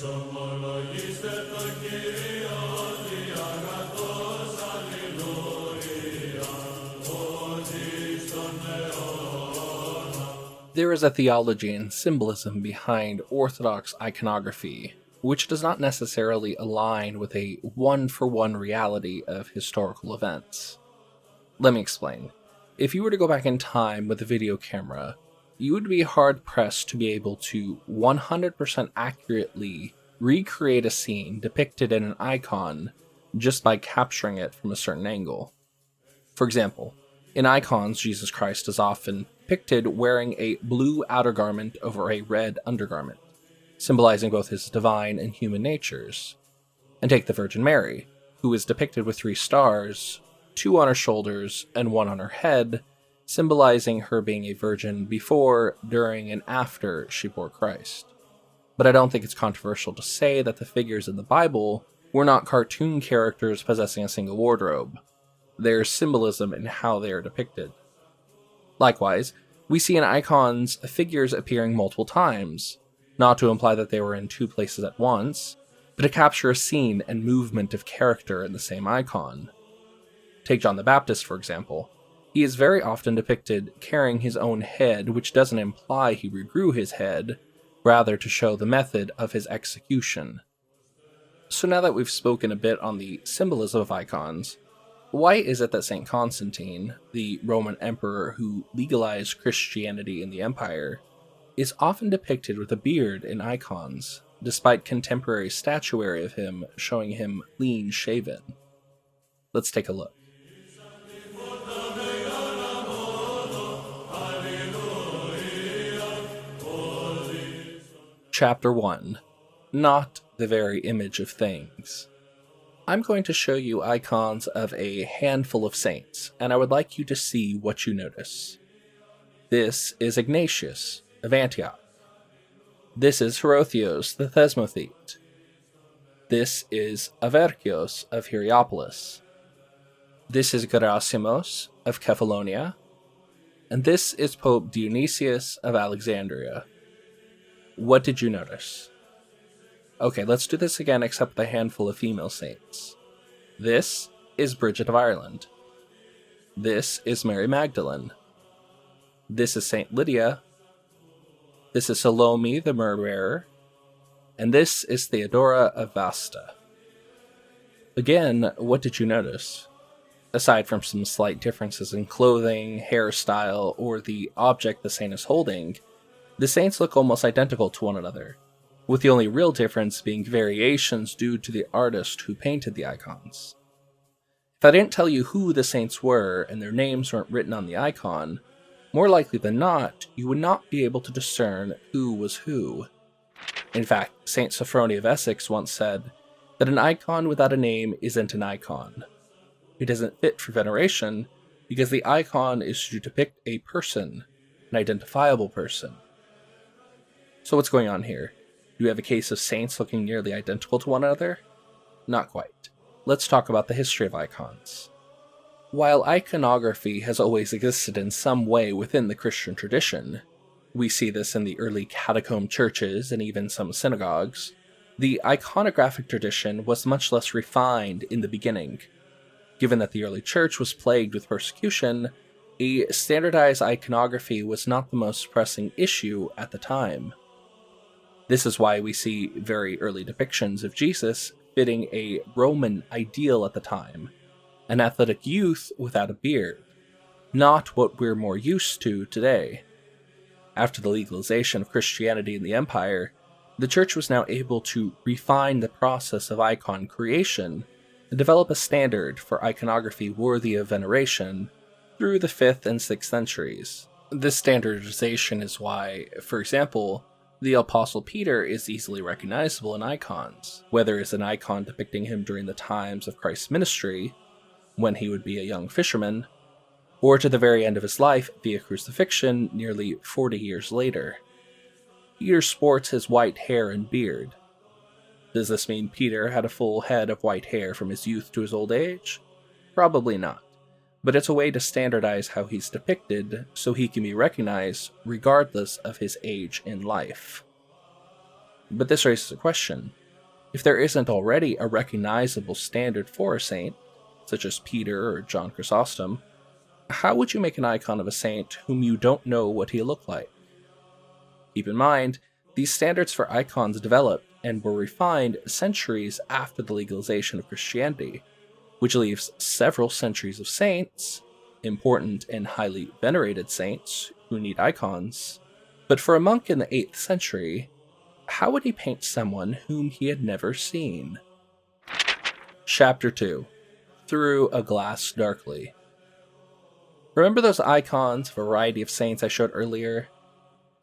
There is a theology and symbolism behind Orthodox iconography, which does not necessarily align with a one-for-one reality of historical events. Let me explain. If you were to go back in time with a video camera, you would be hard-pressed to be able to 100% accurately recreate a scene depicted in an icon just by capturing it from a certain angle. For example, in icons, Jesus Christ is often depicted wearing a blue outer garment over a red undergarment, symbolizing both his divine and human natures. And take the Virgin Mary, who is depicted with 3 stars, 2 on her shoulders and 1 on her head, symbolizing her being a virgin before, during, and after she bore Christ. But I don't think it's controversial to say that the figures in the Bible were not cartoon characters possessing a single wardrobe. There's symbolism in how they are depicted. Likewise, we see in icons figures appearing multiple times, not to imply that they were in 2 places at once, but to capture a scene and movement of character in the same icon. Take John the Baptist, for example. He is very often depicted carrying his own head, which doesn't imply he regrew his head, rather to show the method of his execution. So now that we've spoken a bit on the symbolism of icons, why is it that Saint Constantine, the Roman emperor who legalized Christianity in the empire, is often depicted with a beard in icons, despite contemporary statuary of him showing him clean shaven? Let's take a look. Chapter 1. Not the very image of things. I'm going to show you icons of a handful of saints, and I would like you to see what you notice. This is Ignatius of Antioch. This is Hierotheos the Thesmothete. This is Averkios of Hierapolis. This is Gerasimos of Kephallonia. And this is Pope Dionysius of Alexandria. What did you notice? Okay, let's do this again except with a handful of female saints. This is Bridget of Ireland. This is Mary Magdalene. This is Saint Lydia. This is Salome the myrrh-bearer. And this is Theodora of Vasta. Again, what did you notice? Aside from some slight differences in clothing, hairstyle, or the object the saint is holding, the saints look almost identical to one another, with the only real difference being variations due to the artist who painted the icons. If I didn't tell you who the saints were and their names weren't written on the icon, more likely than not, you would not be able to discern who was who. In fact, Saint Sophronia of Essex once said that an icon without a name isn't an icon. It isn't fit for veneration because the icon is to depict a person, an identifiable person. So what's going on here? Do we have a case of saints looking nearly identical to one another? Not quite. Let's talk about the history of icons. While iconography has always existed in some way within the Christian tradition, we see this in the early catacomb churches and even some synagogues, the iconographic tradition was much less refined in the beginning. Given that the early church was plagued with persecution, a standardized iconography was not the most pressing issue at the time. This is why we see very early depictions of Jesus fitting a Roman ideal at the time, an athletic youth without a beard, not what we're more used to today. After the legalization of Christianity in the empire, the church was now able to refine the process of icon creation and develop a standard for iconography worthy of veneration through the 5th and 6th centuries. This standardization is why, for example, the Apostle Peter is easily recognizable in icons, whether it's an icon depicting him during the times of Christ's ministry, when he would be a young fisherman, or to the very end of his life via crucifixion nearly 40 years later. Peter sports his white hair and beard. Does this mean Peter had a full head of white hair from his youth to his old age? Probably not, but it's a way to standardize how he's depicted so he can be recognized regardless of his age in life. But this raises a question. If there isn't already a recognizable standard for a saint, such as Peter or John Chrysostom, how would you make an icon of a saint whom you don't know what he looked like? Keep in mind, these standards for icons developed and were refined centuries after the legalization of Christianity, which leaves several centuries of saints, important and highly venerated saints, who need icons. But for a monk in the 8th century, how would he paint someone whom he had never seen? Chapter 2. Through a Glass Darkly. Remember those icons, variety of saints I showed earlier?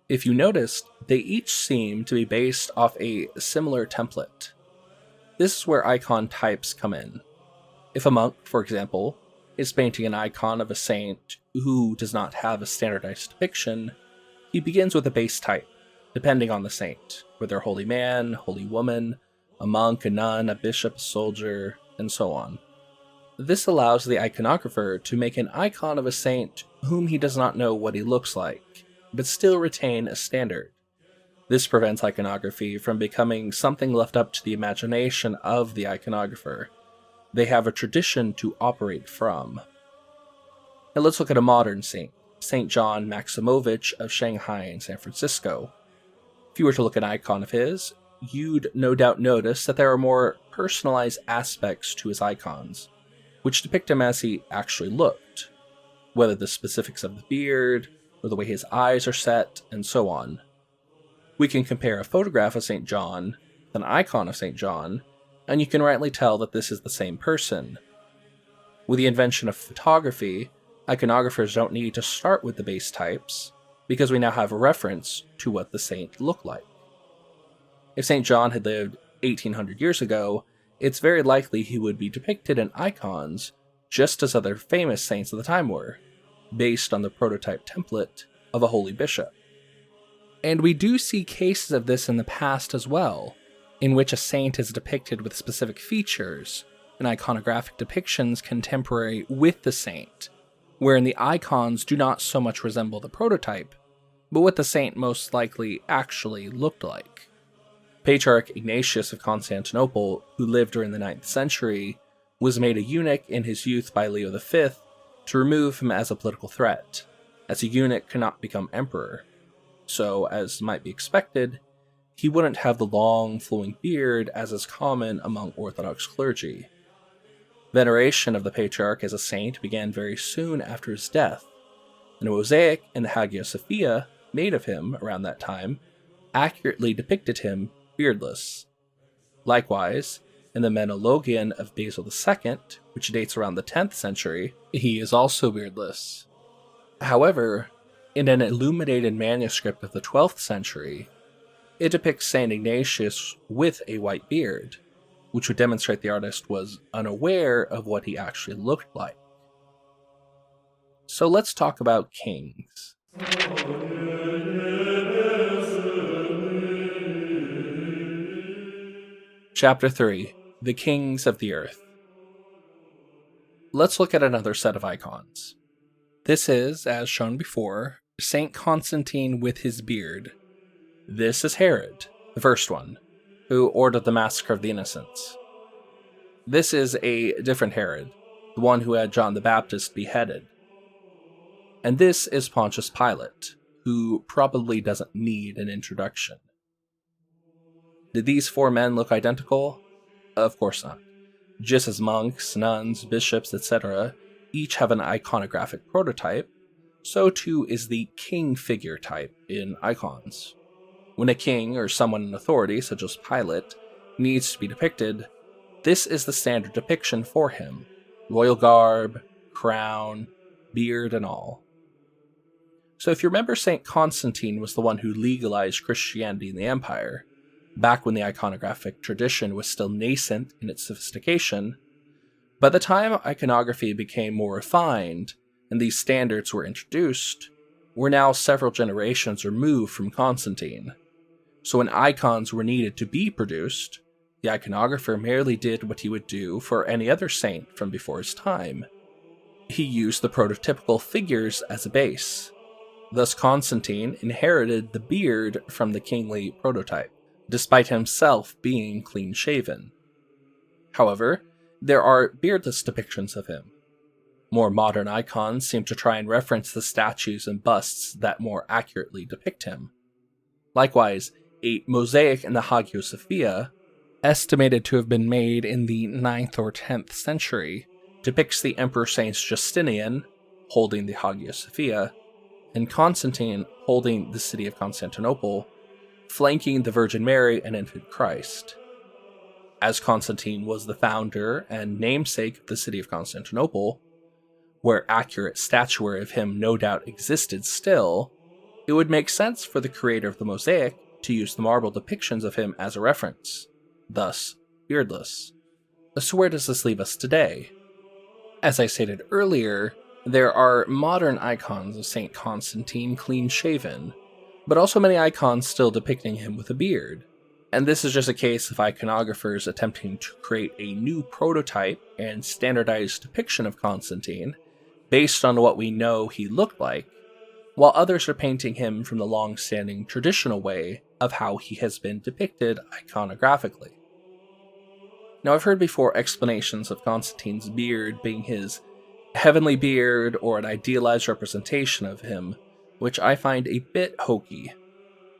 If you noticed, they each seem to be based off a similar template. This is where icon types come in. If a monk, for example, is painting an icon of a saint who does not have a standardized depiction, he begins with a base type, depending on the saint, whether a holy man, holy woman, a monk, a nun, a bishop, a soldier, and so on. This allows the iconographer to make an icon of a saint whom he does not know what he looks like, but still retain a standard. This prevents iconography from becoming something left up to the imagination of the iconographer. They have a tradition to operate from. Now let's look at a modern saint, St. John Maximovich of Shanghai and San Francisco. If you were to look at an icon of his, you'd no doubt notice that there are more personalized aspects to his icons, which depict him as he actually looked, whether the specifics of the beard, or the way his eyes are set, and so on. We can compare a photograph of St. John with an icon of St. John, and you can rightly tell that this is the same person. With the invention of photography, iconographers don't need to start with the base types, because we now have a reference to what the saint looked like. If St. John had lived 1800 years ago, it's very likely he would be depicted in icons just as other famous saints of the time were, based on the prototype template of a holy bishop. And we do see cases of this in the past as well, in which a saint is depicted with specific features and iconographic depictions contemporary with the saint, wherein the icons do not so much resemble the prototype, but what the saint most likely actually looked like. Patriarch Ignatius of Constantinople, who lived during the 9th century, was made a eunuch in his youth by Leo V to remove him as a political threat, as a eunuch cannot become emperor. So, as might be expected, he wouldn't have the long, flowing beard as is common among Orthodox clergy. Veneration of the Patriarch as a saint began very soon after his death, and a mosaic in the Hagia Sophia, made of him around that time, accurately depicted him beardless. Likewise, in the Menologion of Basil II, which dates around the 10th century, he is also beardless. However, in an illuminated manuscript of the 12th century, it depicts St. Ignatius with a white beard, which would demonstrate the artist was unaware of what he actually looked like. So let's talk about kings. Chapter 3. The Kings of the Earth. Let's look at another set of icons. This is, as shown before, Saint Constantine with his beard. This is Herod, the first one, who ordered the massacre of the innocents. This is a different Herod, the one who had John the Baptist beheaded. And this is Pontius Pilate, who probably doesn't need an introduction. Did these four men look identical? Of course not. Just as monks, nuns, bishops, etc. each have an iconographic prototype, so too is the king figure type in icons. When a king or someone in authority, such as Pilate, needs to be depicted, this is the standard depiction for him: royal garb, crown, beard, and all. So if you remember, Saint Constantine was the one who legalized Christianity in the empire, back when the iconographic tradition was still nascent in its sophistication. By the time iconography became more refined and these standards were introduced, we're now several generations removed from Constantine. So when icons were needed to be produced, the iconographer merely did what he would do for any other saint from before his time. He used the prototypical figures as a base. Thus Constantine inherited the beard from the kingly prototype. despite himself being clean-shaven. However, there are beardless depictions of him. More modern icons seem to try and reference the statues and busts that more accurately depict him. Likewise, a mosaic in the Hagia Sophia, estimated to have been made in the 9th or 10th century, depicts the Emperor Saint Justinian holding the Hagia Sophia, and Constantine holding the city of Constantinople, flanking the Virgin Mary and infant Christ. As Constantine was the founder and namesake of the city of Constantinople, where accurate statuary of him no doubt existed still, it would make sense for the creator of the mosaic to use the marble depictions of him as a reference, thus beardless. So where does this leave us today? As I stated earlier, there are modern icons of Saint Constantine clean-shaven, but also many icons still depicting him with a beard. And this is just a case of iconographers attempting to create a new prototype and standardized depiction of Constantine based on what we know he looked like, while others are painting him from the long-standing traditional way of how he has been depicted iconographically. Now, I've heard before explanations of Constantine's beard being his heavenly beard or an idealized representation of him, which I find a bit hokey.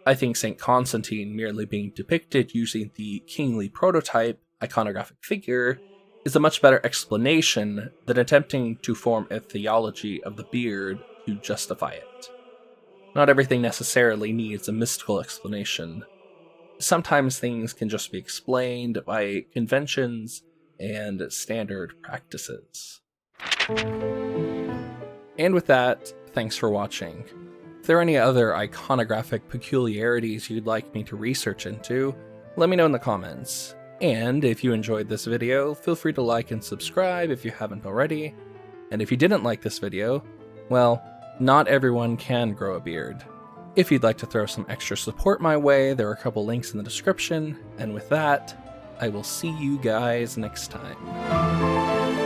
I think Saint Constantine merely being depicted using the kingly prototype iconographic figure is a much better explanation than attempting to form a theology of the beard to justify it. Not everything necessarily needs a mystical explanation. Sometimes things can just be explained by conventions and standard practices. And with that, thanks for watching. If there are any other iconographic peculiarities you'd like me to research into, let me know in the comments. And if you enjoyed this video, feel free to like and subscribe if you haven't already. And if you didn't like this video, well, not everyone can grow a beard. If you'd like to throw some extra support my way, there are a couple links in the description. And with that, I will see you guys next time.